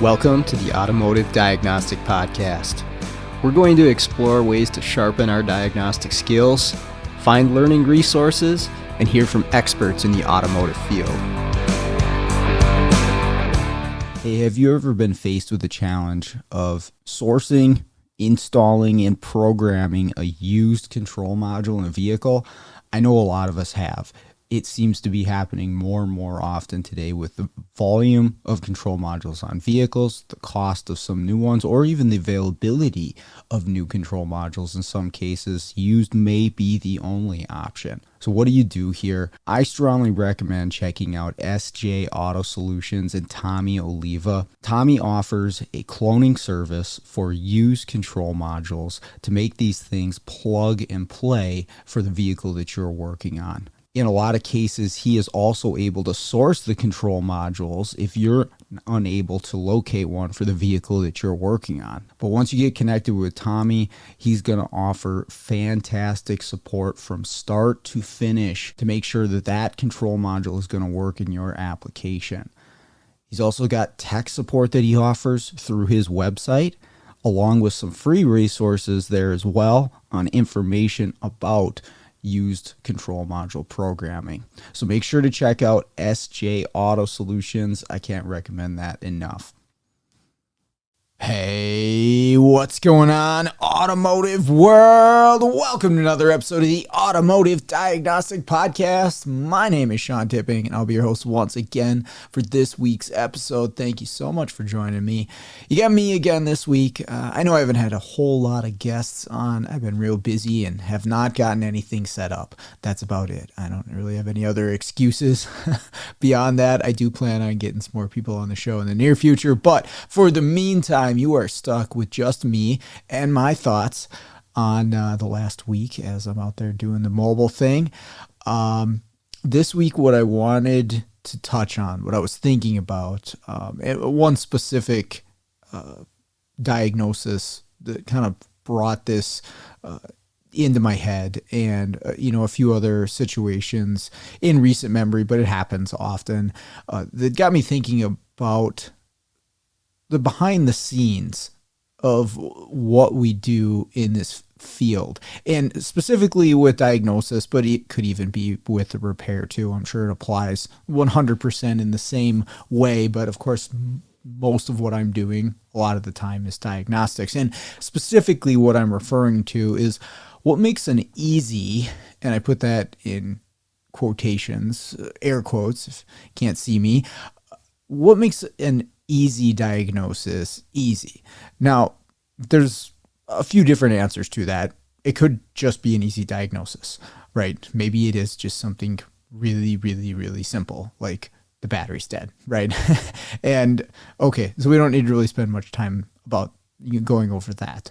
Welcome to the Automotive Diagnostic Podcast. We're going to explore ways to sharpen our diagnostic skills, find learning resources, and hear from experts in the automotive field. Hey, have you ever been faced with the challenge of sourcing, installing, and programming a used control module in a vehicle? I know a lot of us have. It seems to be happening more and more often today with the volume of control modules on vehicles, the cost of some new ones, or even the availability of new control modules. In some cases, used may be the only option. So what do you do here? I strongly recommend checking out SJ Auto Solutions and Tommy Oliva. Tommy offers a cloning service for used control modules to make these things plug and play for the vehicle that you're working on. In a lot of cases, he is also able to source the control modules if you're unable to locate one for the vehicle that you're working on. But once you get connected with Tommy, he's going to offer fantastic support from start to finish to make sure that that control module is going to work in your application. He's also got tech support that he offers through his website, along with some free resources there as well on information about used control module programming. So make sure to check out SJ Auto Solutions. I can't recommend that enough. Hey, what's going on, automotive world? Welcome to another episode of the Automotive Diagnostic Podcast. My name is Sean Tipping, and I'll be your host once again for this week's episode. Thank you so much for joining me. You got me again this week. I know I haven't had a whole lot of guests on. I've been real busy and have not gotten anything set up. That's about it. I don't really have any other excuses. Beyond that, I do plan on getting some more people on the show in the near future, but for the meantime, you are stuck with just me and my thoughts on the last week as I'm out there doing the mobile thing. This week, what I wanted to touch on, what I was thinking about, one specific diagnosis that kind of brought this into my head, and a few other situations in recent memory, but it happens often, that got me thinking about the behind the scenes of what we do in this field, and specifically with diagnosis, but it could even be with the repair too. I'm sure it applies 100% in the same way, but of course, most of what I'm doing a lot of the time is diagnostics. And specifically what I'm referring to is what makes an easy, and I put that in quotations, air quotes, if you can't see me, what makes an easy diagnosis easy? Now, there's a few different answers to that. It could just be an easy diagnosis, right? Maybe it is just something really, really, really simple, like the battery's dead, right? And okay, so we don't need to really spend much time about going over that.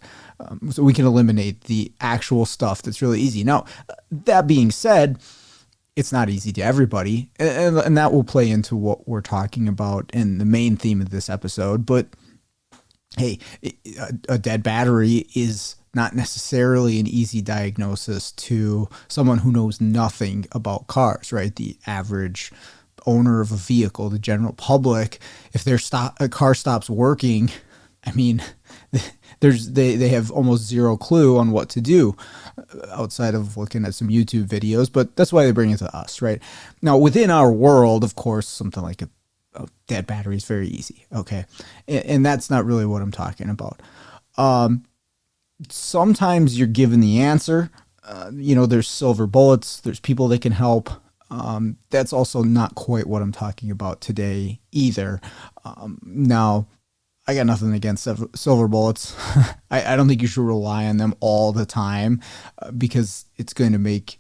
So we can eliminate the actual stuff that's really easy. Now, that being said, it's not easy to everybody, and that will play into what we're talking about in the main theme of this episode. But hey, a dead battery is not necessarily an easy diagnosis to someone who knows nothing about cars, right? The average owner of a vehicle, the general public, if a car stops working, I mean, they have almost zero clue on what to do outside of looking at some YouTube videos, but that's why they bring it to us, right? Now, within our world, of course, something like a dead battery is very easy, okay? And that's not really what I'm talking about. Sometimes you're given the answer. There's silver bullets. There's people that can help. That's also not quite what I'm talking about today either. Now, I got nothing against silver bullets. I don't think you should rely on them all the time because it's going to make,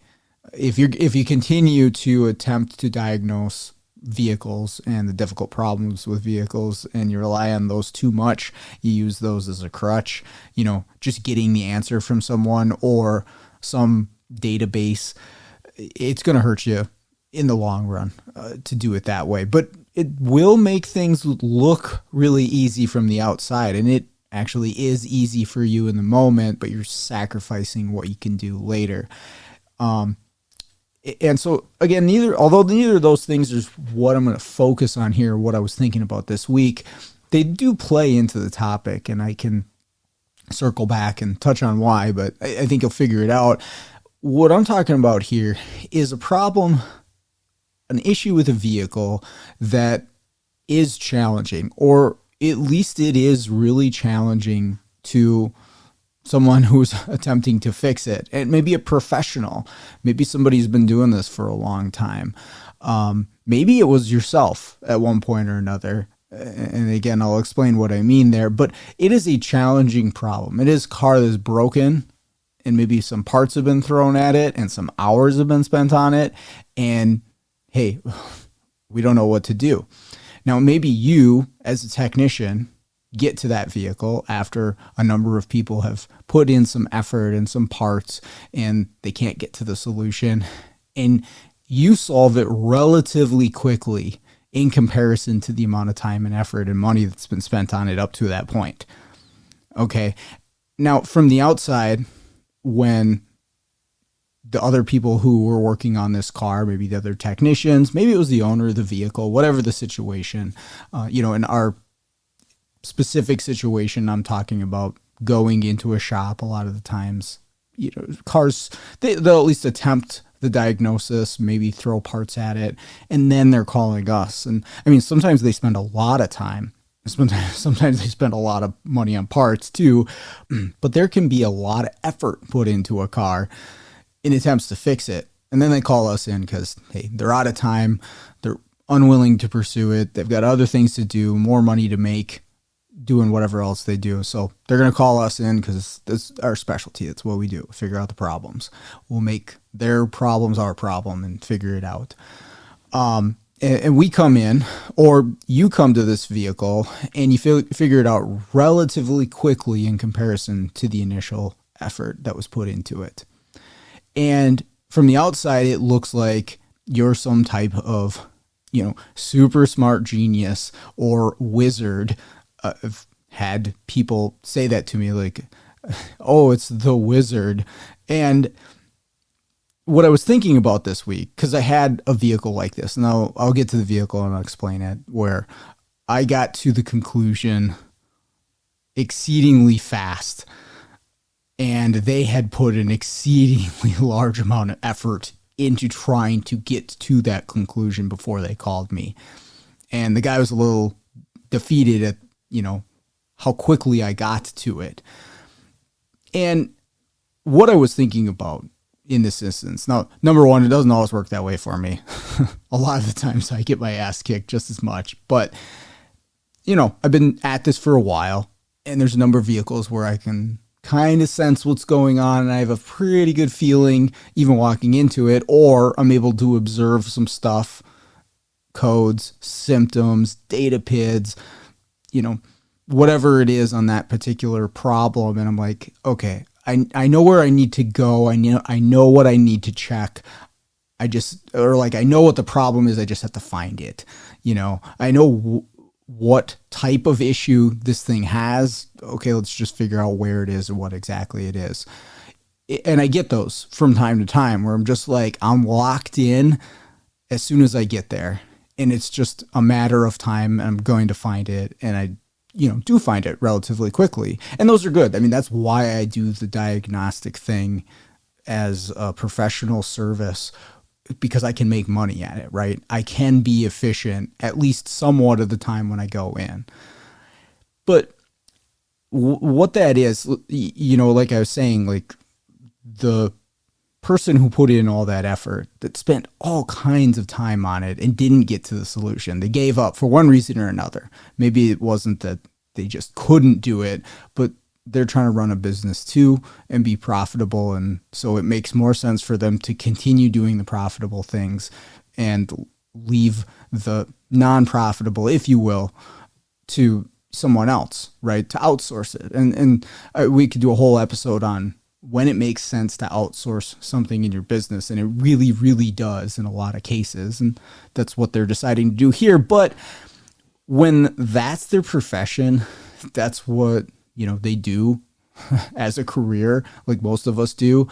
if you continue to attempt to diagnose vehicles and the difficult problems with vehicles and you rely on those too much, you use those as a crutch, just getting the answer from someone or some database, it's going to hurt you in the long run to do it that way. But it will make things look really easy from the outside, and actually is easy for you in the moment, but you're sacrificing what you can do later. And so again, although neither of those things is what I'm going to focus on here, what I was thinking about this week, they do play into the topic, and I can circle back and touch on why, but I think you'll figure it out. What I'm talking about here is a problem, an issue with a vehicle that is challenging, or at least it is really challenging to someone who's attempting to fix it. And maybe a professional, maybe somebody who's been doing this for a long time. Maybe it was yourself at one point or another. And again, I'll explain what I mean there, but it is a challenging problem. It is a car that's broken, and maybe some parts have been thrown at it and some hours have been spent on it. And hey, we don't know what to do. Now, maybe you as a technician get to that vehicle after a number of people have put in some effort and some parts and they can't get to the solution, and you solve it relatively quickly in comparison to the amount of time and effort and money that's been spent on it up to that point. Okay. Now, from the outside, when the other people who were working on this car, maybe the other technicians, maybe it was the owner of the vehicle, whatever the situation, in our specific situation, I'm talking about going into a shop a lot of the times, cars, they'll at least attempt the diagnosis, maybe throw parts at it, and then they're calling us. And I mean, sometimes they spend a lot of time. Sometimes they spend a lot of money on parts too, but there can be a lot of effort put into a car in attempts to fix it. And then they call us in because, hey, they're out of time. They're unwilling to pursue it. They've got other things to do, more money to make, doing whatever else they do. So they're going to call us in because that's our specialty. That's what we do. Figure out the problems. We'll make their problems our problem and figure it out. And we come in, or you come to this vehicle and you figure it out relatively quickly in comparison to the initial effort that was put into it. And from the outside, it looks like you're some type of, super smart genius or wizard. I've had people say that to me, like, oh, it's the wizard. And what I was thinking about this week, because I had a vehicle like this, and I'll get to the vehicle and I'll explain it, where I got to the conclusion exceedingly fast, and they had put an exceedingly large amount of effort into trying to get to that conclusion before they called me. And the guy was a little defeated at, how quickly I got to it. And what I was thinking about in this instance, now, number one, it doesn't always work that way for me. A lot of the times I get my ass kicked just as much. But, I've been at this for a while, and there's a number of vehicles where I can kind of sense what's going on, and I have a pretty good feeling even walking into it, or I'm able to observe some stuff, codes, symptoms, data PIDs, whatever it is on that particular problem. And I'm like, okay, I know where I need to go. I know what I need to check. I know what the problem is. I just have to find it. I know what type of issue this thing has. Okay, let's just figure out where it is and what exactly it is. And I get those from time to time where I'm just like, I'm locked in as soon as I get there. And it's just a matter of time. I'm going to find it. And I do find it relatively quickly. And those are good. I mean, that's why I do the diagnostic thing as a professional service, because I can make money at it, right? I can be efficient at least somewhat of the time when I go in. But what that is, like I was saying, like the person who put in all that effort, that spent all kinds of time on it and didn't get to the solution. They gave up for one reason or another. Maybe it wasn't that they just couldn't do it, but they're trying to run a business too and be profitable. And so it makes more sense for them to continue doing the profitable things and leave the non-profitable, if you will, to someone else, right? To outsource it. And we could do a whole episode on when it makes sense to outsource something in your business. And it really, really does in a lot of cases. And that's what they're deciding to do here. But when that's their profession, that's what they do as a career, like most of us do,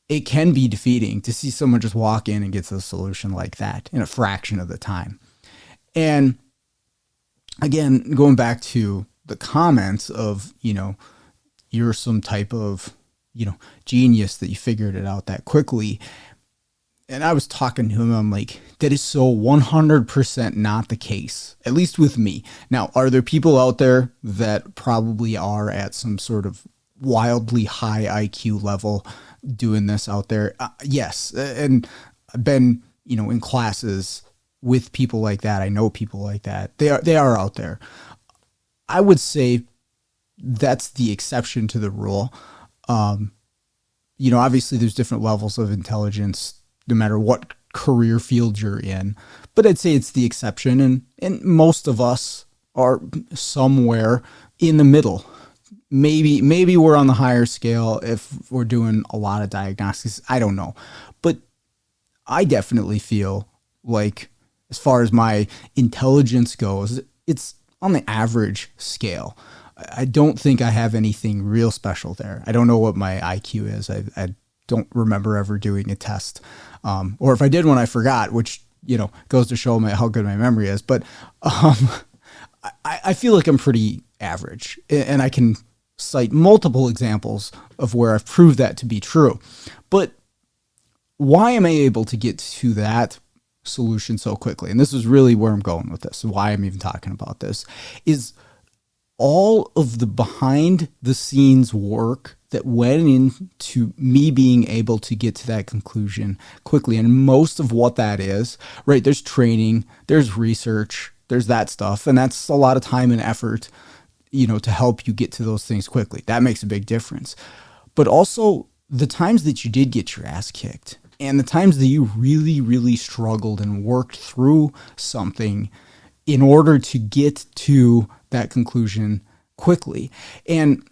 it can be defeating to see someone just walk in and get to the solution like that in a fraction of the time. And again, going back to the comments of, you're some type of, genius that you figured it out that quickly. And I was talking to him, I'm like, that is so 100% not the case, at least with me. Now, are there people out there that probably are at some sort of wildly high IQ level doing this out there? Yes. And I've been, in classes with people like that. I know people like that. They are out there. I would say that's the exception to the rule. Obviously there's different levels of intelligence no matter what career field you're in, but I'd say it's the exception. And most of us are somewhere in the middle. Maybe we're on the higher scale if we're doing a lot of diagnostics. I don't know. But I definitely feel like, as far as my intelligence goes, it's on the average scale. I don't think I have anything real special there. I don't know what my IQ is. I don't remember ever doing a test. Or if I did one, I forgot, which, goes to show how good my memory is. But I feel like I'm pretty average, and I can cite multiple examples of where I've proved that to be true. But why am I able to get to that solution so quickly? And this is really where I'm going with this, why I'm even talking about this, is all of the behind the scenes work that went into me being able to get to that conclusion quickly. And most of what that is, right, there's training, there's research, there's that stuff. And that's a lot of time and effort, to help you get to those things quickly. That makes a big difference. But also the times that you did get your ass kicked and the times that you really, really struggled and worked through something in order to get to that conclusion quickly. And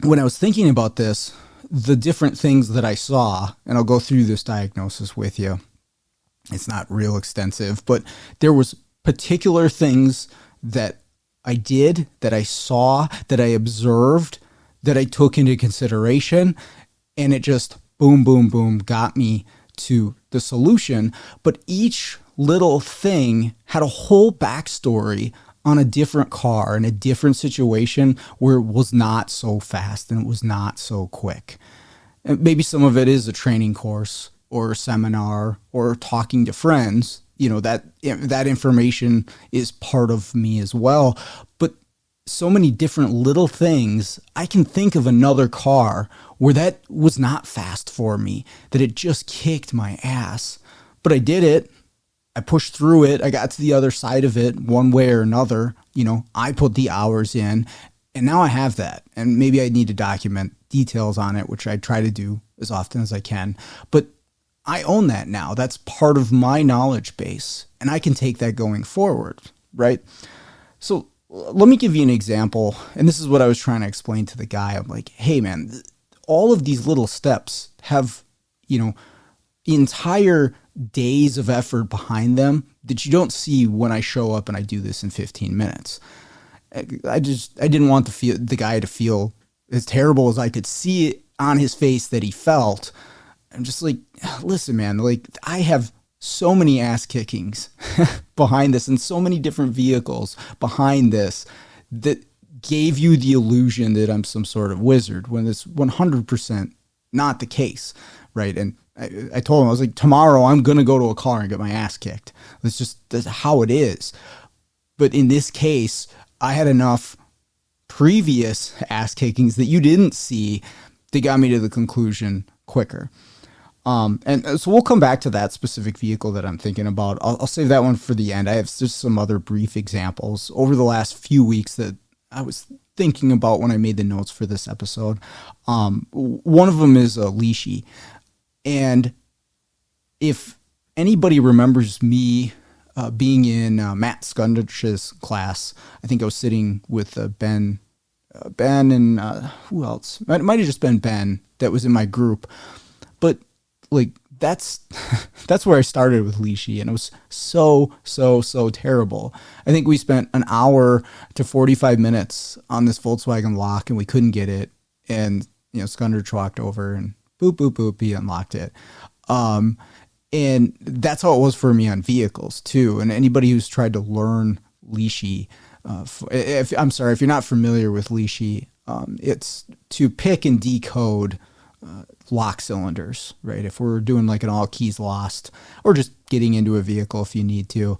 when I was thinking about this, the different things that I saw, and I'll go through this diagnosis with you. It's not real extensive, but there was particular things that I did, that I saw, that I observed, that I took into consideration, and it just boom, boom, boom, got me to the solution. But each little thing had a whole backstory on a different car in a different situation where it was not so fast and it was not so quick. And maybe some of it is a training course or a seminar or talking to friends. That information is part of me as well. But so many different little things, I can think of another car where that was not fast for me, that it just kicked my ass. But I did it. I pushed through it. I got to the other side of it one way or another. I put the hours in, and now I have that. And maybe I need to document details on it, which I try to do as often as I can. But I own that now. That's part of my knowledge base, and I can take that going forward, right? So let me give you an example. And this is what I was trying to explain to the guy. I'm like, hey, man, all of these little steps have, entire days of effort behind them that you don't see when I show up and I do this in 15 minutes. I didn't want the guy to feel as terrible as I could see it on his face that he felt. I'm just like, listen, man, like I have so many ass kickings behind this and so many different vehicles behind this that gave you the illusion that I'm some sort of wizard when it's 100% not the case, right? And I told him, I was like, tomorrow I'm going to go to a car and get my ass kicked. That's how it is. But in this case, I had enough previous ass kickings that you didn't see that got me to the conclusion quicker. And so we'll come back to that specific vehicle that I'm thinking about. I'll save that one for the end. I have just some other brief examples over the last few weeks that I was thinking about when I made the notes for this episode. One of them is a leashy. And if anybody remembers me being in Matt Skundich's class, I think I was sitting with Ben and who else? It might have just been Ben that was in my group. But like that's that's where I started with Leashy, and it was so terrible. I think we spent an hour to 45 minutes on this Volkswagen lock, and we couldn't get it. And Skundridge walked over and boop boop boop, he unlocked it. And that's how it was for me on vehicles too. And anybody who's tried to learn Leashy, if you're not familiar with Leashy, it's to pick and decode lock cylinders, right? If we're doing like an all keys lost or just getting into a vehicle if you need to,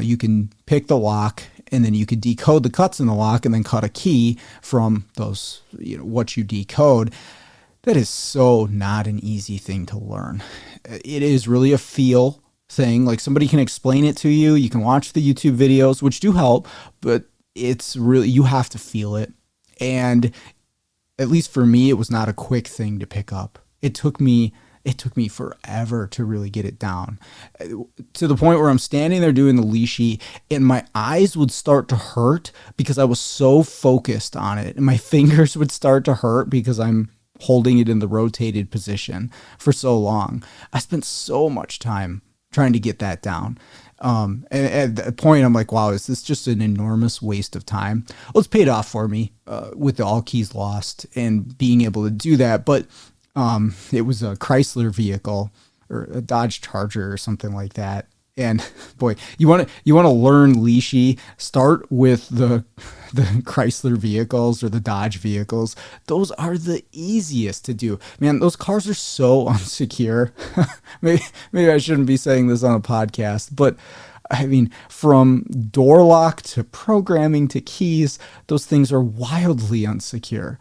you can pick the lock and then you could decode the cuts in the lock and then cut a key from those, what you decode. That is so not an easy thing to learn. It is really a feel thing. Like somebody can explain it to you. You can watch the YouTube videos, which do help, but it's really, you have to feel it. And at least for me, it was not a quick thing to pick up. It took me forever to really get it down, to the point where I'm standing there doing the Leashy and my eyes would start to hurt because I was so focused on it, and my fingers would start to hurt because I'm holding it in the rotated position for so long. I spent so much time trying to get that down. And at that point, I'm like, wow, is this just an enormous waste of time? Well, it's paid off for me with the all keys lost and being able to do that. But it was a Chrysler vehicle or a Dodge Charger or something like that. And boy, you want to learn Leashy, start with the Chrysler vehicles or the Dodge vehicles. Those are the easiest to do. Man, those cars are so unsecure. maybe I shouldn't be saying this on a podcast, but I mean, from door lock to programming to keys, those things are wildly unsecure.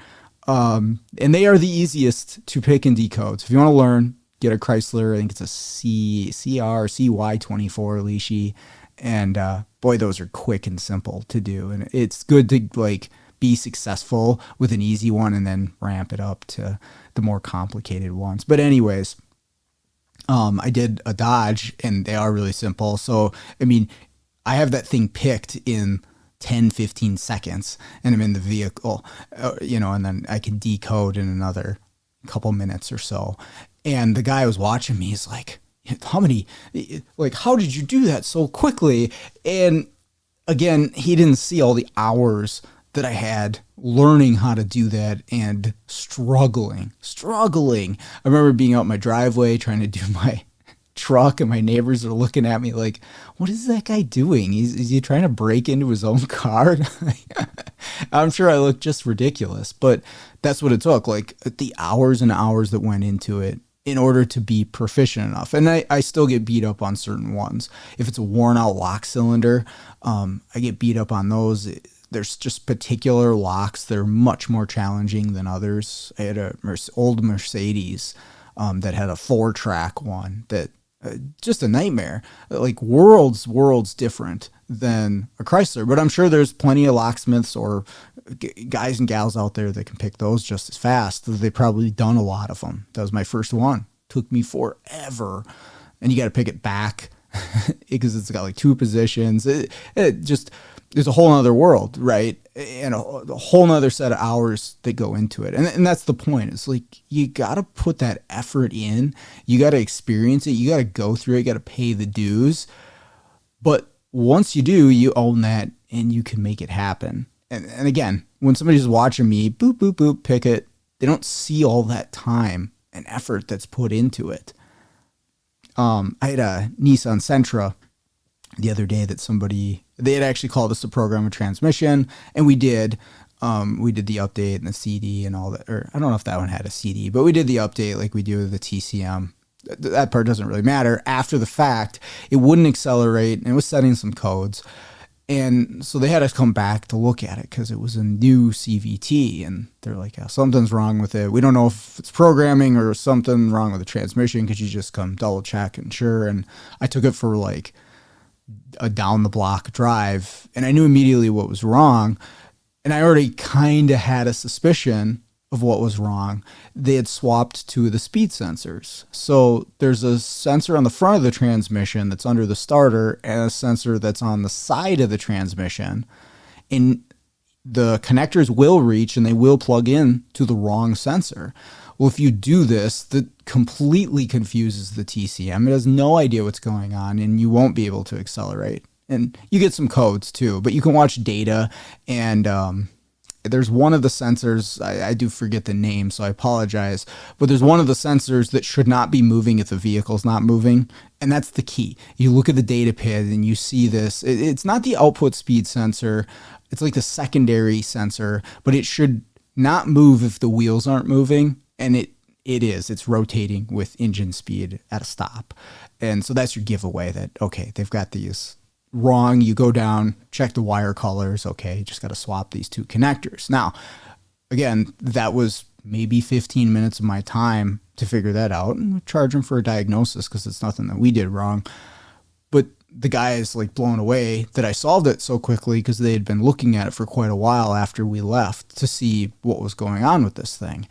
And they are the easiest to pick and decode. So if you want to learn, get a Chrysler. I think it's a CY24 Leashy. And boy, those are quick and simple to do. And it's good to like be successful with an easy one and then ramp it up to the more complicated ones. But anyways, I did a Dodge and they are really simple. So, I mean, I have that thing picked in 10, 15 seconds and I'm in the vehicle, and then I can decode in another couple minutes or so. And the guy was watching me, he's like, how did you do that so quickly? And again, he didn't see all the hours that I had learning how to do that and struggling. I remember being out in my driveway trying to do my truck and my neighbors are looking at me like, what is that guy doing? Is he trying to break into his own car? I'm sure I looked just ridiculous, but that's what it took. Like the hours and hours that went into it in order to be proficient enough. And I still get beat up on certain ones. If it's a worn out lock cylinder, I get beat up on those. There's just particular locks that are much more challenging than others. I had a old Mercedes that had a 4-track one that just a nightmare, like worlds different than a Chrysler. But I'm sure there's plenty of locksmiths or guys and gals out there that can pick those just as fast. They've probably done a lot of them. That was my first one. Took me forever. And you got to pick it back because it's got like 2 positions. It just, there's a whole nother world, right? And a whole nother set of hours that go into it. And that's the point. It's like, you got to put that effort in. You got to experience it. You got to go through it. You got to pay the dues. But once you do, you own that and you can make it happen. And again, when somebody's watching me, boop, boop, boop, pick it, they don't see all that time and effort that's put into it. I had a Nissan Sentra the other day that they had actually called us to program a transmission, and we did. We did the update and the CD and all that. Or I don't know if that one had a CD, but we did the update like we do with the TCM. That part doesn't really matter. After the fact, it wouldn't accelerate, and it was setting some codes. And so they had us come back to look at it because it was a new CVT, and they're like, yeah, something's wrong with it. We don't know if it's programming or something wrong with the transmission. Could you just come double check and sure? And I took it for like a down the block drive, and I knew immediately what was wrong. And I already kind of had a suspicion of what was wrong. They had swapped 2 of the speed sensors. So there's a sensor on the front of the transmission that's under the starter and a sensor that's on the side of the transmission. And the connectors will reach and they will plug in to the wrong sensor. Well, if you do this, that completely confuses the TCM. It has no idea what's going on, and you won't be able to accelerate. And you get some codes too, but you can watch data. And there's one of the sensors, I do forget the name, so I apologize, but there's one of the sensors that should not be moving if the vehicle's not moving. And that's the key. You look at the data pid and you see this. It's not the output speed sensor. It's like the secondary sensor, but it should not move if the wheels aren't moving. And it is. It's rotating with engine speed at a stop. And so that's your giveaway that, okay, they've got these wrong. You go down, check the wire colors. Okay, you just got to swap these two connectors. Now, again, that was maybe 15 minutes of my time to figure that out, and charge them for a diagnosis because it's nothing that we did wrong. But the guy is like blown away that I solved it so quickly because they had been looking at it for quite a while after we left to see what was going on with this thing.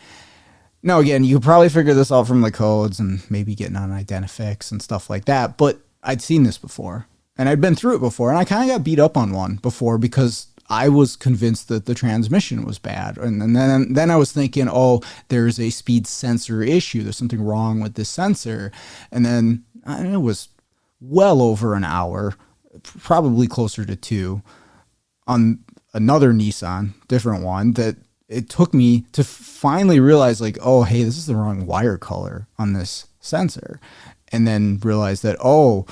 Now, again, you could probably figure this out from the codes and maybe getting on Identifix and stuff like that, but I'd seen this before, and I'd been through it before, and I kind of got beat up on one before because I was convinced that the transmission was bad. And then I was thinking, oh, there's a speed sensor issue. There's something wrong with this sensor. And then it was well over an hour, probably closer to 2, on another Nissan, different one, that it took me to finally realize, like, oh, hey, this is the wrong wire color on this sensor. And then realize that, oh,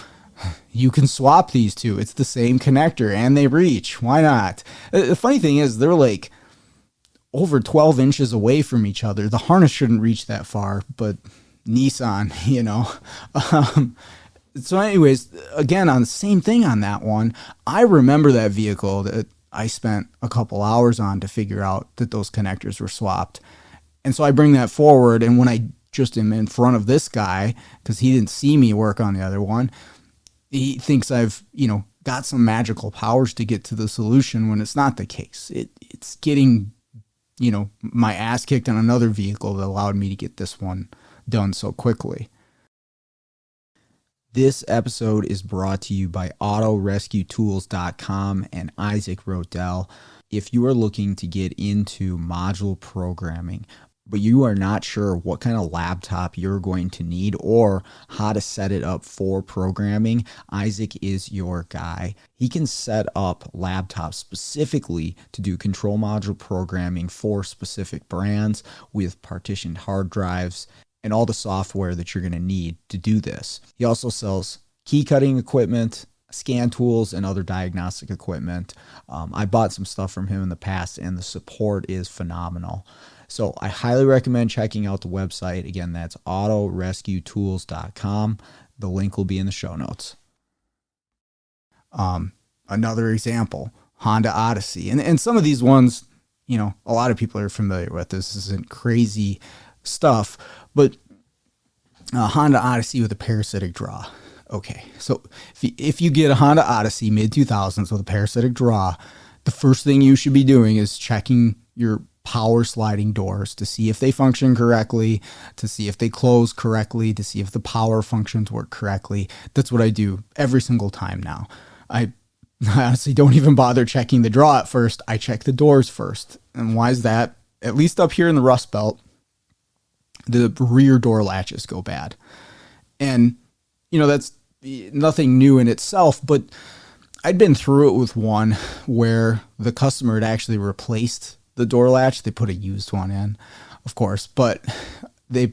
you can swap these two. It's the same connector and they reach. Why not? The funny thing is they're like over 12 inches away from each other. The harness shouldn't reach that far, but Nissan, So anyways, again, on the same thing on that one, I remember that vehicle that I spent a couple hours on to figure out that those connectors were swapped. And so I bring that forward, and when I just am in front of this guy, because he didn't see me work on the other one, he thinks I've, got some magical powers to get to the solution when it's not the case. It's getting, my ass kicked on another vehicle that allowed me to get this one done so quickly. This episode is brought to you by AutoRescueTools.com and Isaac Rodell. If you are looking to get into module programming, but you are not sure what kind of laptop you're going to need or how to set it up for programming, Isaac is your guy. He can set up laptops specifically to do control module programming for specific brands with partitioned hard drives and all the software that you're going to need to do this. He also sells key cutting equipment, scan tools, and other diagnostic equipment. I bought some stuff from him in the past, and the support is phenomenal. So I highly recommend checking out the website. Again, that's AutoRescueTools.com. The link will be in the show notes. Another example, Honda Odyssey. And some of these ones, a lot of people are familiar with. This isn't crazy stuff, but Honda Odyssey with a parasitic draw. Okay, so if you get a Honda Odyssey mid-2000s with a parasitic draw, the first thing you should be doing is checking your power sliding doors to see if they function correctly, to see if they close correctly, to see if the power functions work correctly. That's what I do every single time now. I honestly don't even bother checking the draw at first. I check the doors first. And why is that? At least up here in the Rust Belt, the rear door latches go bad. And, that's nothing new in itself, but I'd been through it with one where the customer had actually replaced the door latch. They put a used one in, of course, but they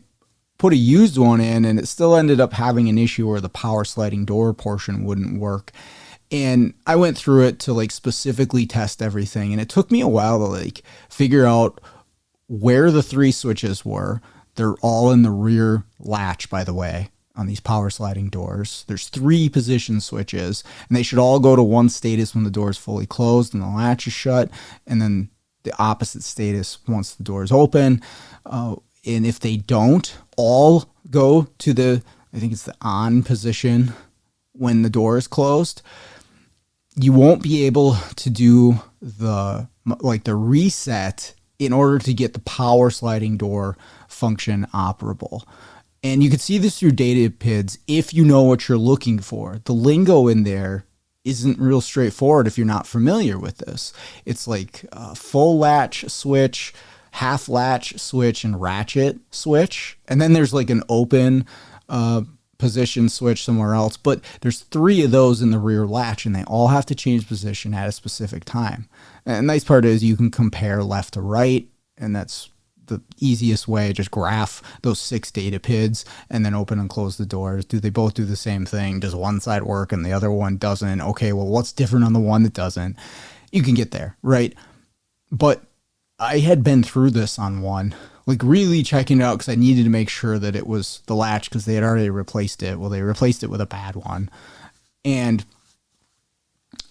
put a used one in and it still ended up having an issue where the power sliding door portion wouldn't work. And I went through it to specifically test everything. And it took me a while to figure out where the 3 switches were. They're all in the rear latch, by the way, on these power sliding doors. There's 3 position switches, and they should all go to one status when the door is fully closed and the latch is shut, and then the opposite status once the door is open. And if they don't, all go to I think it's the on position when the door is closed. You won't be able to do the reset in order to get the power sliding door function operable. And you can see this through data PIDs if you know what you're looking for. The lingo in there isn't real straightforward if you're not familiar with this. It's like a full latch switch, half latch switch, and ratchet switch. And then there's like an open position switch somewhere else. But there's 3 of those in the rear latch, and they all have to change position at a specific time. And the nice part is you can compare left to right, and that's the easiest way. Just graph those 6 data PIDs and then open and close the doors. Do they both do the same thing? Does one side work and the other one doesn't? Okay, well, what's different on the one that doesn't? You can get there, right? But I had been through this on one, like really checking it out because I needed to make sure that it was the latch because they had already replaced it. Well, they replaced it with a bad one. And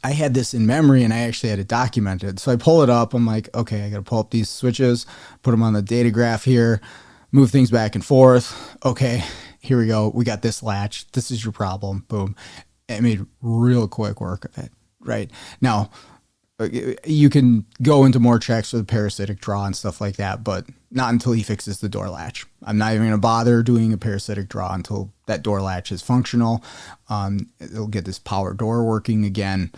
I had this in memory and I actually had it documented. So I pull it up. I'm like, okay, I got to pull up these switches, put them on the data graph here, move things back and forth. Okay, here we go. We got this latch. This is your problem. Boom. It made real quick work of it. Right now, you can go into more checks with parasitic draw and stuff like that, but not until he fixes the door latch. I'm not even going to bother doing a parasitic draw until that door latch is functional. It'll get this power door working again.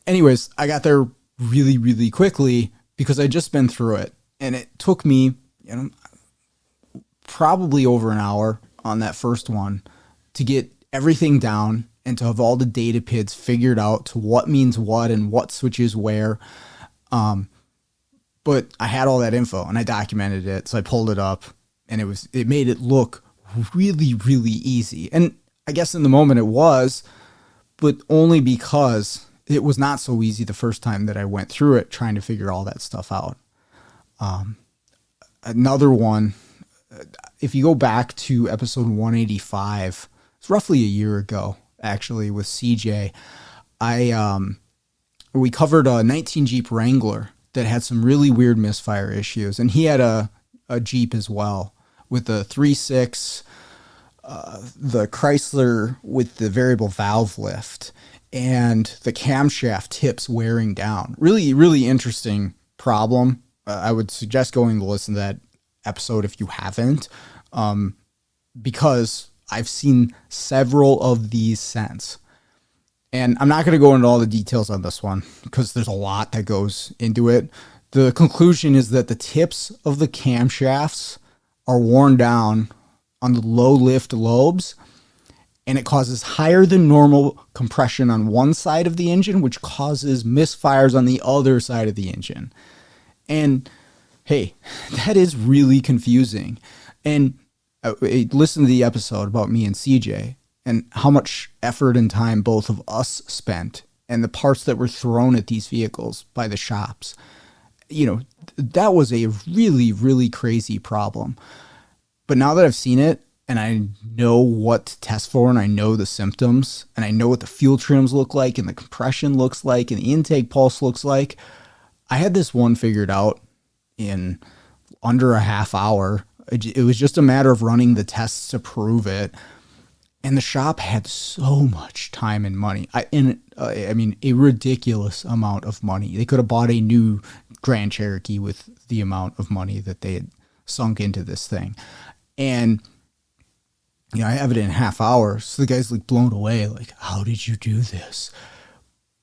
Anyways, I got there really, really quickly because I'd just been through it, and it took me, probably over an hour on that first one to get everything down and to have all the data PIDs figured out to what means what and what switches where. But I had all that info and I documented it. So I pulled it up and it made it look really, really easy. And I guess in the moment it was, but only because it was not so easy the first time that I went through it trying to figure all that stuff out. Another one, if you go back to episode 185, it's roughly a year ago, actually, with CJ, we covered a 19 Jeep Wrangler that had some really weird misfire issues. And he had a Jeep as well with the 3.6, the Chrysler with the variable valve lift, and the camshaft tips wearing down. Really, really interesting problem. I would suggest going to listen to that episode if you haven't, because I've seen several of these since. And I'm not going to go into all the details on this one because there's a lot that goes into it. The conclusion is that the tips of the camshafts are worn down on the low lift lobes, and it causes higher than normal compression on one side of the engine, which causes misfires on the other side of the engine. And hey, that is really confusing. And listen to the episode about me and CJ and how much effort and time both of us spent and the parts that were thrown at these vehicles by the shops. That was a really, really crazy problem. But now that I've seen it and I know what to test for and I know the symptoms and I know what the fuel trims look like and the compression looks like and the intake pulse looks like, I had this one figured out in under a half hour. It was just a matter of running the tests to prove it. And the shop had so much time and money. I mean, a ridiculous amount of money. They could have bought a new Grand Cherokee with the amount of money that they had sunk into this thing. And, I have it in a half hour. So the guy's like blown away. Like, how did you do this?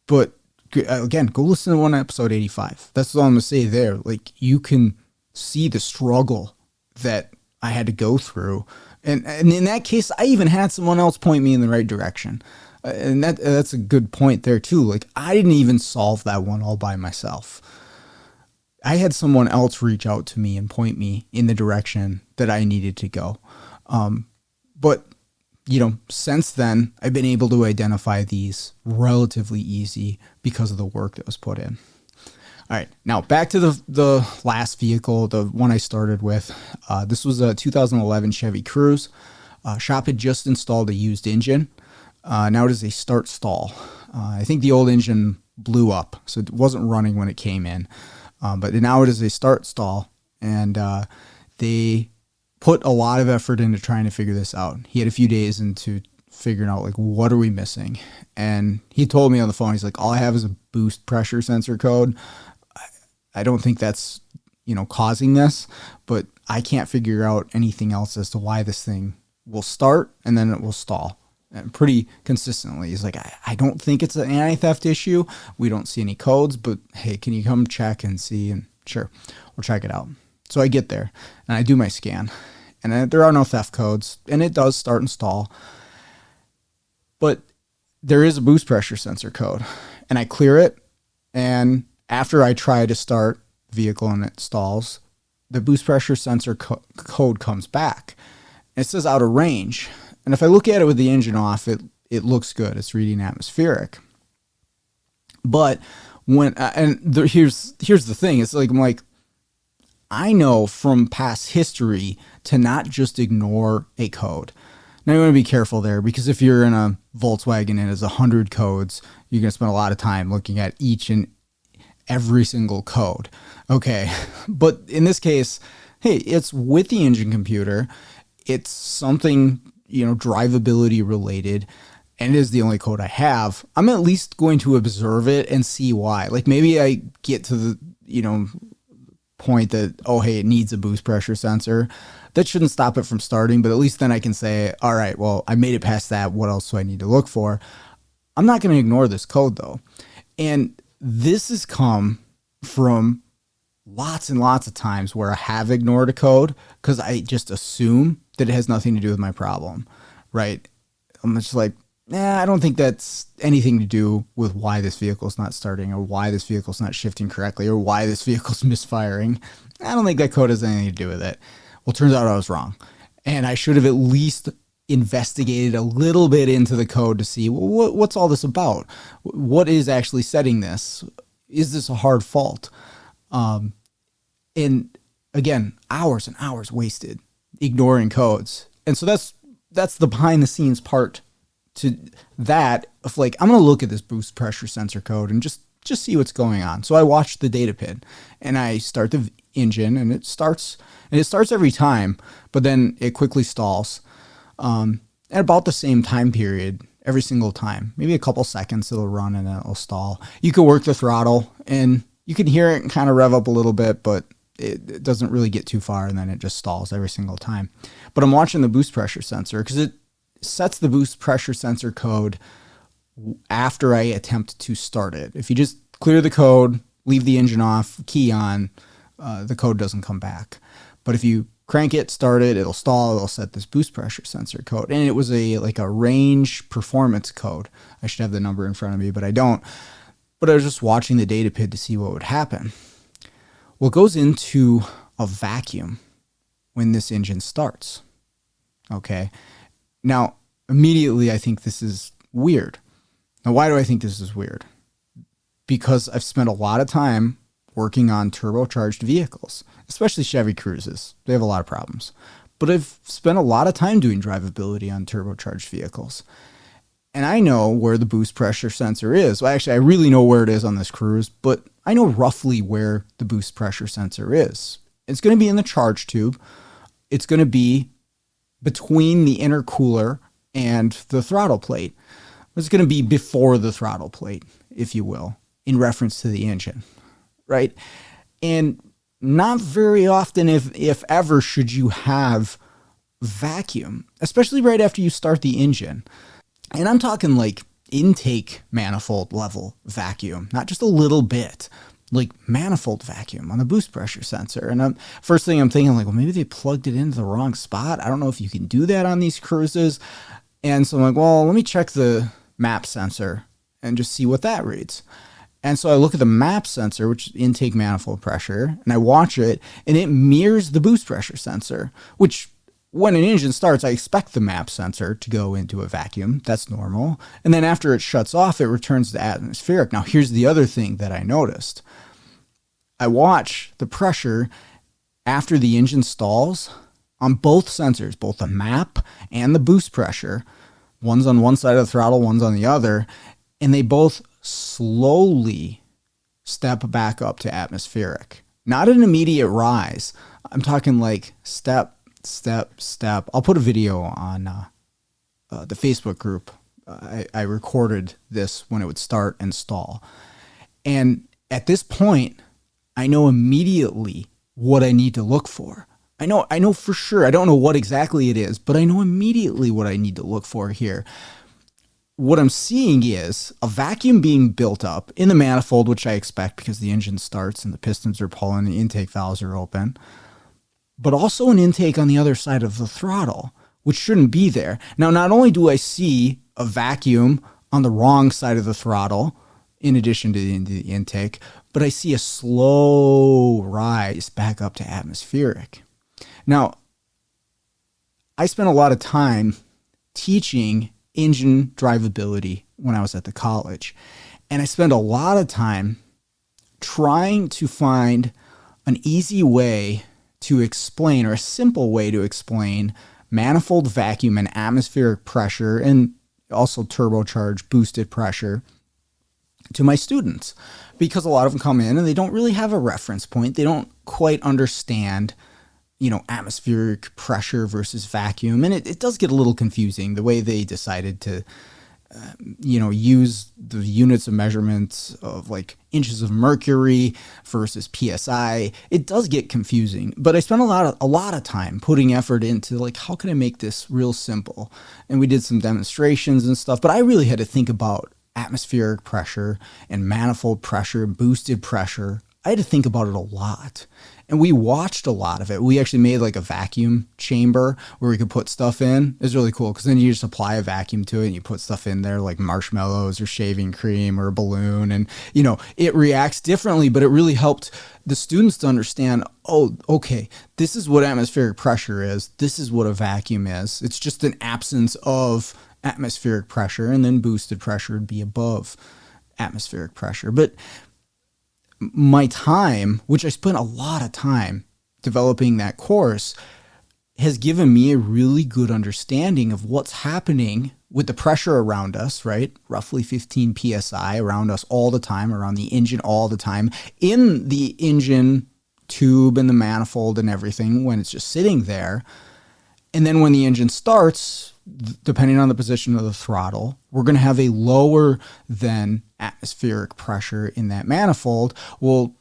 But again, go listen to one episode 85. That's all I'm going to say there. Like, you can see the struggle that I had to go through. And in that case, I even had someone else point me in the right direction. And that's a good point there too. Like, I didn't even solve that one all by myself. I had someone else reach out to me and point me in the direction that I needed to go. But since then, I've been able to identify these relatively easy because of the work that was put in. All right, now back to the last vehicle, the one I started with. This was a 2011 Chevy Cruze. Shop had just installed a used engine. Now it is a start-stall. I think the old engine blew up, so it wasn't running when it came in. But now it is a start-stall, and they put a lot of effort into trying to figure this out. He had a few days into figuring out, like, what are we missing? And he told me on the phone, he's like, all I have is a boost pressure sensor code. I don't think that's, causing this, but I can't figure out anything else as to why this thing will start and then it will stall. and pretty consistently. He's like, I don't think it's an anti-theft issue. We don't see any codes, but hey, can you come check and see? And sure, we'll check it out. So I get there and I do my scan, and there are no theft codes, and it does start and stall. But there is a boost pressure sensor code, and I clear it. And after I try to start the vehicle and it stalls, the boost pressure sensor code comes back. It says out of range. And if I look at it with the engine off, it looks good. It's reading atmospheric. But here's the thing. It's like, I'm like, I know from past history to not just ignore a code. Now you want to be careful there, because if you're in a Volkswagen and it has 100 codes, you're going to spend a lot of time looking at each and every single code. Okay. But in this case, hey, it's with the engine computer. It's something, drivability related, and it is the only code I have. I'm at least going to observe it and see why. Like maybe I get to the, point that, oh, hey, it needs a boost pressure sensor. That shouldn't stop it from starting, but at least then I can say, all right, well, I made it past that. What else do I need to look for? I'm not going to ignore this code though. And this has come from lots and lots of times where I have ignored a code because I just assume that it has nothing to do with my problem, right? I'm just like, I don't think that's anything to do with why this vehicle is not starting, or why this vehicle is not shifting correctly, or why this vehicle is misfiring. I don't think that code has anything to do with it. Well, it turns out I was wrong. And I should have at least investigated a little bit into the code to see, well, what's all this about? What is actually setting this? Is this a hard fault? And again, hours and hours wasted ignoring codes. And so that's the behind the scenes part to that of like, I'm going to look at this boost pressure sensor code and just see what's going on. So I watch the data pin and I start the engine, and it starts every time, but then it quickly stalls. At about the same time period every single time, maybe a couple seconds it'll run and then it'll stall. You can work the throttle and you can hear it kind of rev up a little bit, but it doesn't really get too far, and then it just stalls every single time. But I'm watching the boost pressure sensor because it sets the boost pressure sensor code after I attempt to start it. If you just clear the code, leave the engine off, key on, the code doesn't come back. But if you crank it, start it, it'll stall, it'll set this boost pressure sensor code. And it was a range performance code. I should have the number in front of me, but I don't. But I was just watching the data pid to see what would happen. Well, it goes into a vacuum when this engine starts. Okay. Now, immediately I think this is weird. Now, why do I think this is weird? Because I've spent a lot of time working on turbocharged vehicles, especially Chevy Cruzes. They have a lot of problems. But I've spent a lot of time doing drivability on turbocharged vehicles. And I know where the boost pressure sensor is. Well, actually, I really know where it is on this Cruze, but I know roughly where the boost pressure sensor is. It's going to be in the charge tube. It's going to be between the intercooler and the throttle plate. It's going to be before the throttle plate, if you will, in reference to the engine, right? And not very often, if ever, should you have vacuum, especially right after you start the engine. And I'm talking like intake manifold level vacuum, not just a little bit, like manifold vacuum on the boost pressure sensor. And first thing I'm thinking, like, well, maybe they plugged it into the wrong spot. I don't know if you can do that on these Cruzes. And so I'm like, well, let me check the map sensor and just see what that reads. And so I look at the map sensor, which is intake manifold pressure, and I watch it, and it mirrors the boost pressure sensor, which when an engine starts, I expect the map sensor to go into a vacuum. That's normal. And then after it shuts off, it returns to atmospheric. Now, here's the other thing that I noticed. I watch the pressure after the engine stalls on both sensors, both the map and the boost pressure. One's on one side of the throttle, one's on the other, and they both slowly step back up to atmospheric. Not an immediate rise. I'm talking like step, step, step. I'll put a video on the Facebook group. I recorded this when it would start and stall. And at this point, I know immediately what I need to look for. I know for sure. I don't know what exactly it is, but I know immediately what I need to look for here. what I'm seeing is a vacuum being built up in the manifold, which I expect because the engine starts and the pistons are pulling, the intake valves are open, but also an intake on the other side of the throttle, which shouldn't be there. Now, not only do I see a vacuum on the wrong side of the throttle, in addition to the intake, but I see a slow rise back up to atmospheric. Now, I spent a lot of time teaching engine drivability when I was at the college, and I spent a lot of time trying to find an easy way to explain, or a simple way to explain, manifold vacuum and atmospheric pressure, and also turbocharged boosted pressure to my students, because a lot of them come in and they don't really have a reference point. They don't quite understand, atmospheric pressure versus vacuum. And it does get a little confusing the way they decided to, use the units of measurements of like inches of mercury versus PSI. It does get confusing, but I spent a lot of time putting effort into like, how can I make this real simple? And we did some demonstrations and stuff, but I really had to think about atmospheric pressure and manifold pressure and boosted pressure. I had to think about it a lot. And we watched a lot of it. We actually made like a vacuum chamber where we could put stuff in. It was really cool because then you just apply a vacuum to it and you put stuff in there like marshmallows or shaving cream or a balloon. And, it reacts differently, but it really helped the students to understand, oh, okay, this is what atmospheric pressure is. This is what a vacuum is. It's just an absence of atmospheric pressure, and then boosted pressure would be above atmospheric pressure. But my time, which I spent a lot of time developing that course, has given me a really good understanding of what's happening with the pressure around us, right? Roughly 15 PSI around us all the time, around the engine all the time, in the engine tube and the manifold and everything when it's just sitting there. And then when the engine starts, depending on the position of the throttle, we're going to have a lower than atmospheric pressure in that manifold. Well,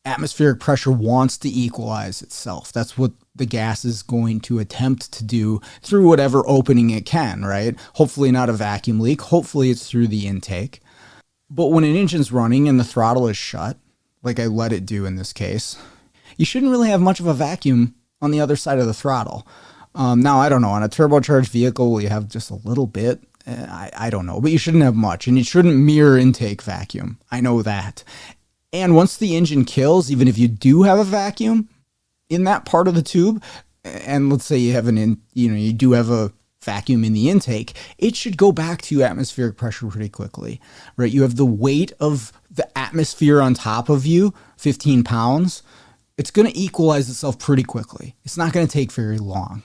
atmospheric pressure wants to equalize itself. That's what the gas is going to attempt to do through whatever opening it can, right? Hopefully not a vacuum leak. Hopefully it's through the intake. But when an engine's running and the throttle is shut, like I let it do in this case, you shouldn't really have much of a vacuum on the other side of the throttle. Now, I don't know, on a turbocharged vehicle, will you have just a little bit? I don't know, but you shouldn't have much, and you shouldn't mirror intake vacuum. I know that. And once the engine kills, even if you do have a vacuum in that part of the tube, and let's say you have you do have a vacuum in the intake, it should go back to atmospheric pressure pretty quickly, right? You have the weight of the atmosphere on top of you, 15 pounds. It's going to equalize itself pretty quickly. It's not going to take very long.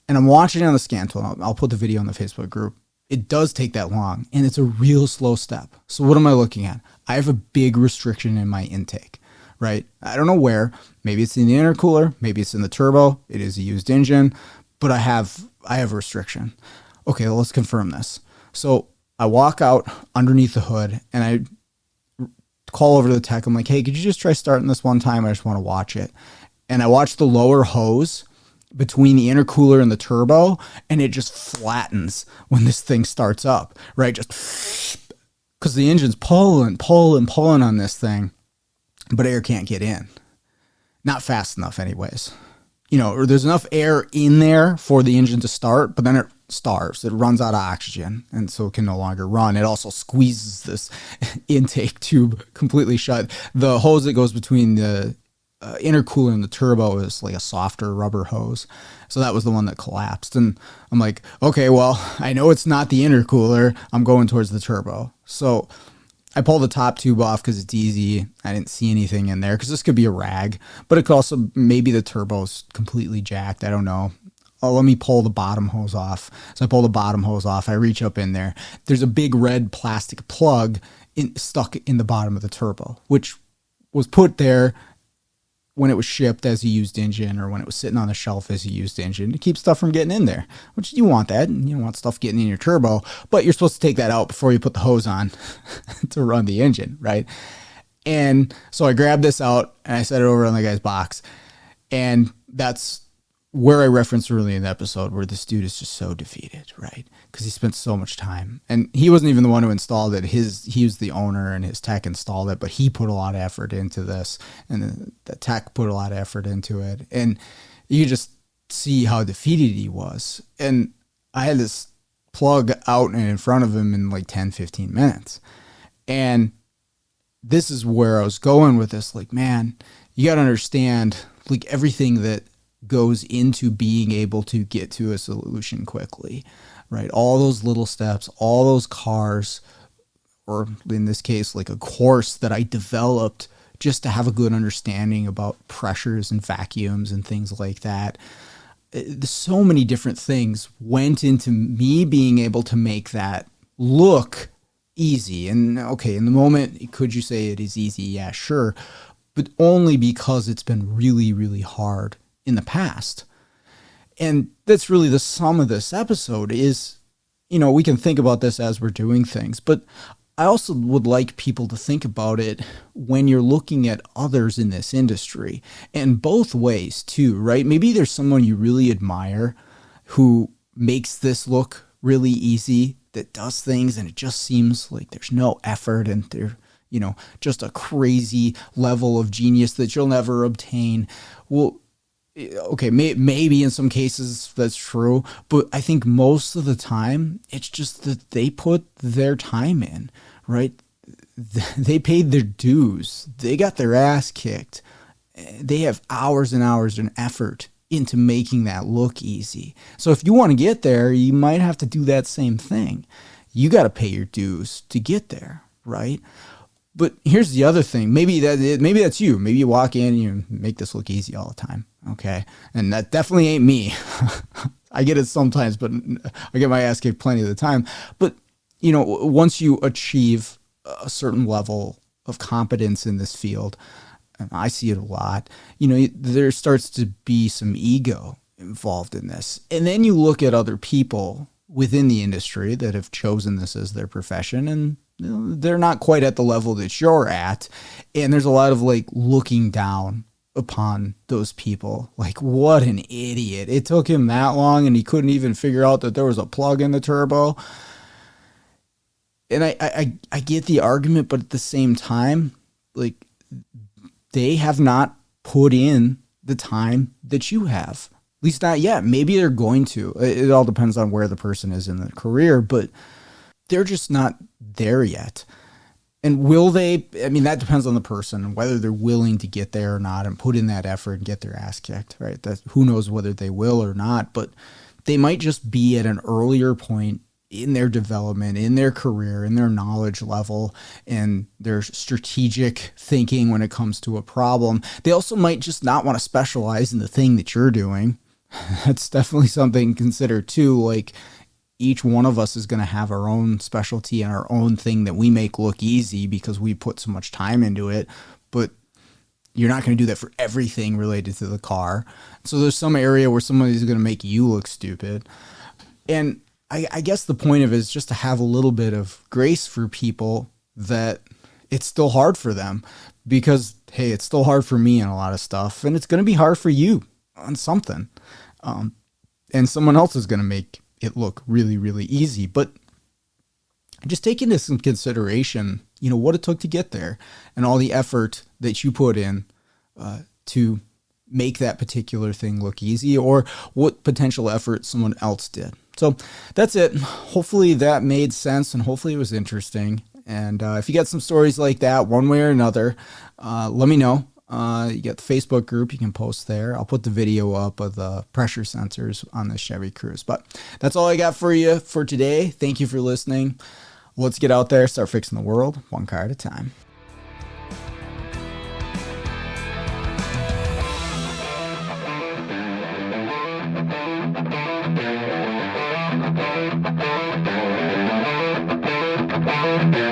And I'm watching it on the scan tool. I'll put the video on the Facebook group. It does take that long, and it's a real slow step. So what am I looking at? I have a big restriction in my intake, right? I don't know where. Maybe it's in the intercooler. Maybe it's in the turbo. It is a used engine, but I have a restriction. Okay, well, let's confirm this. So I walk out underneath the hood, and I call over to the tech. I'm like, hey, could you just try starting this one time? I just want to watch it. And I watch the lower hose between the intercooler and the turbo, and it just flattens when this thing starts up, right? Just because the engine's pulling on this thing, but air can't get in. Not fast enough anyways. Or there's enough air in there for the engine to start, but then it starves. It runs out of oxygen, and so it can no longer run. It also squeezes this intake tube completely shut. The hose that goes between the intercooler and the turbo is like a softer rubber hose. So that was the one that collapsed. And I'm like, okay, well, I know it's not the intercooler. I'm going towards the turbo. So I pull the top tube off because it's easy. I didn't see anything in there because this could be a rag, but it could also, maybe the turbo's completely jacked. I don't know. Oh, let me pull the bottom hose off. So I pull the bottom hose off. I reach up in there. There's a big red plastic plug stuck in the bottom of the turbo, which was put there when it was shipped as a used engine, or when it was sitting on the shelf as a used engine, to keep stuff from getting in there, which you want that. You don't want stuff getting in your turbo, but you're supposed to take that out before you put the hose on to run the engine, right? And so I grabbed this out and I set it over on the guy's box, and that's where I referenced early in the episode where this dude is just so defeated, right? Because he spent so much time, and he wasn't even the one who installed it. He was the owner, and his tech installed it, but he put a lot of effort into this, and the tech put a lot of effort into it, and you just see how defeated he was. And I had this plug out and in front of him in like 10, 15 minutes. And this is where I was going with this. Like, man, you got to understand like everything that goes into being able to get to a solution quickly, right? All those little steps, all those cars, or in this case, like a course that I developed just to have a good understanding about pressures and vacuums and things like that. So many different things went into me being able to make that look easy. And okay, in the moment, could you say it is easy? Yeah, sure. But only because it's been really, really hard in the past. And that's really the sum of this episode is, we can think about this as we're doing things, but I also would like people to think about it when you're looking at others in this industry, and both ways too, right? Maybe there's someone you really admire who makes this look really easy, that does things and it just seems like there's no effort and they're, just a crazy level of genius that you'll never obtain. Well, okay, maybe in some cases that's true, but I think most of the time it's just that they put their time in, right? They paid their dues. They got their ass kicked. They have hours and hours and effort into making that look easy. So if you want to get there, you might have to do that same thing. You got to pay your dues to get there, right? But here's the other thing. Maybe that's you. Maybe you walk in and you make this look easy all the time. Okay. And that definitely ain't me. I get it sometimes, but I get my ass kicked plenty of the time. But, once you achieve a certain level of competence in this field, and I see it a lot, there starts to be some ego involved in this. And then you look at other people within the industry that have chosen this as their profession, and they're not quite at the level that you're at. And there's a lot of like looking down upon those people. Like, what an idiot. It took him that long and he couldn't even figure out that there was a plug in the turbo. And I get the argument, but at the same time, like, they have not put in the time that you have. At least not yet. Maybe they're going to. It all depends on where the person is in their career, but they're just not there yet. And will they? I mean, that depends on the person and whether they're willing to get there or not and put in that effort and get their ass kicked, right? Who knows whether they will or not, but they might just be at an earlier point in their development, in their career, in their knowledge level, and their strategic thinking when it comes to a problem. They also might just not want to specialize in the thing that you're doing. That's definitely something to consider too. Like, each one of us is going to have our own specialty and our own thing that we make look easy because we put so much time into it, but you're not going to do that for everything related to the car. So there's some area where somebody's going to make you look stupid. And I guess the point of it is just to have a little bit of grace for people that it's still hard for them because, hey, it's still hard for me on a lot of stuff, and it's going to be hard for you on something. And someone else is going to make it look really, really easy. But just take into some consideration, what it took to get there and all the effort that you put in to make that particular thing look easy, or what potential effort someone else did. So that's it. Hopefully that made sense and hopefully it was interesting. And if you got some stories like that, one way or another, let me know. You got the Facebook group, you can post there. I'll put the video up of the pressure sensors on the Chevy Cruze. But that's all I got for you for today. Thank you for listening. Let's get out there, start fixing the world one car at a time. Yeah.